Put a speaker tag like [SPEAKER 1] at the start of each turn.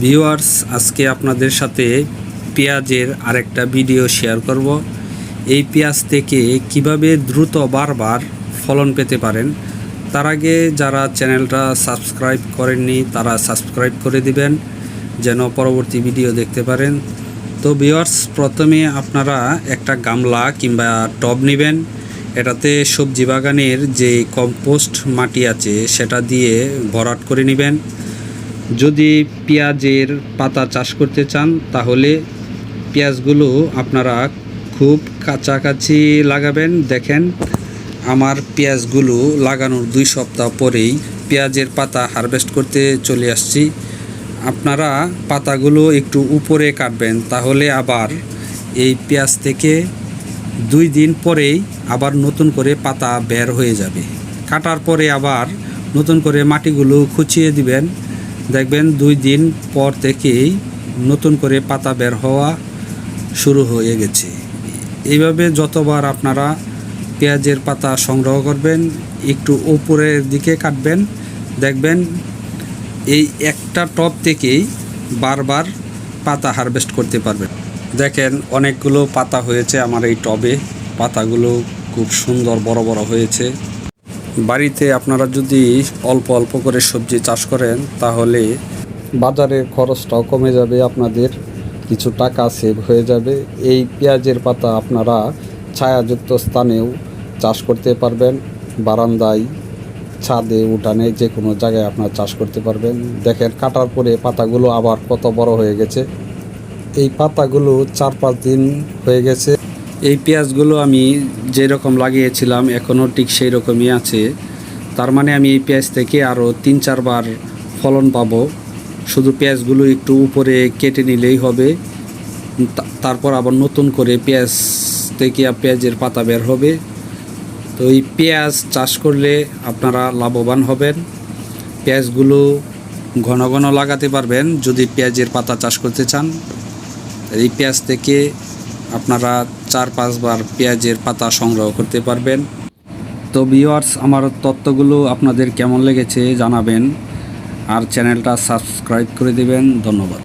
[SPEAKER 1] Viewers, আজকে আপনাদের সাথে পেঁয়াজের আরেকটা ভিডিও শেয়ার করব। এই পেঁয়াজ থেকে কিভাবে দ্রুত বারবার ফলন পেতে পারেন। তার আগে যারা চ্যানেলটা সাবস্ক্রাইব করেননি তারা সাবস্ক্রাইব করে দিবেন যেন পরবর্তী ভিডিও দেখতে পারেন। তো ভিউয়ার্স, প্রথমে আপনারা একটা গামলা কিংবা টব নেবেন। এটাতে সবজি বাগানের যে কম্পোস্ট মাটি আছে সেটা দিয়ে ভরাট করে নেবেন। যদি পেঁয়াজের পাতা চাষ করতে চান তাহলে পেঁয়াজগুলো আপনারা খুব কাছাকাছি লাগাবেন। দেখেন, আমার পেঁয়াজগুলো লাগানোর 2 সপ্তাহ পরেই পেঁয়াজের পাতা হারভেস্ট করতে চলে আসছি। আপনারা পাতাগুলো একটু উপরে কাটবেন, তাহলে আবার এই পেঁয়াজ থেকে 2 দিন পরেই আবার নতুন করে পাতা বের হয়ে যাবে। কাটার পরে আবার নতুন করে মাটিগুলো খুঁচিয়ে দিবেন। দেখবেন 2 দিন পর থেকেই নতুন করে পাতা বের হওয়া শুরু হয়ে গেছে। এইভাবে যতবার আপনারা পেঁয়াজের পাতা সংগ্রহ করবেন, একটু উপরের দিকে কাটবেন। দেখবেন এই একটা টব থেকেই বারবার পাতা হারভেস্ট করতে পারবেন। দেখেন, অনেকগুলো পাতা হয়েছে আমার এই টবে। পাতাগুলো খুব সুন্দর বড় বড় হয়েছে। বাড়িতে আপনারা যদি অল্প অল্প করে সবজি চাষ করেন তাহলে বাজারের খরচটাও কমে যাবে, আপনাদের কিছু টাকা সেভ হয়ে যাবে। এই পেঁয়াজের পাতা আপনারা ছায়াযুক্ত স্থানেও চাষ করতে পারবেন। বারান্দায়, ছাদে, উঠানে, যে কোনো জায়গায় আপনারা চাষ করতে পারবেন। দেখেন, কাটার পরে পাতাগুলো আবার কত বড় হয়ে গেছে। এই পাতাগুলো 4-5 দিন হয়ে গেছে। এই পেঁয়াজগুলো আমি যেরকম লাগিয়েছিলাম এখনও ঠিক সেই রকমই আছে। তার মানে আমি এই পেঁয়াজ থেকে আরও 3-4 বার ফলন পাবো। শুধু পেঁয়াজগুলো একটু উপরে কেটে নিলেই হবে। তারপর আবার নতুন করে পেঁয়াজ থেকে পেঁয়াজের পাতা বের হবে। তো এই পেঁয়াজ চাষ করলে আপনারা লাভবান হবেন। পেঁয়াজগুলো ঘন ঘন লাগাতে পারবেন যদি পেঁয়াজের পাতা চাষ করতে চান। এই পেঁয়াজ থেকে আপনারা 4-5 বার পেঁয়াজের পাতা সংগ্রহ করতে পারবেন। তো ভিউয়ার্স, আমার তথ্যগুলো আপনাদের কেমন লেগেছে জানাবেন, আর চ্যানেলটা সাবস্ক্রাইব করে দেবেন। ধন্যবাদ।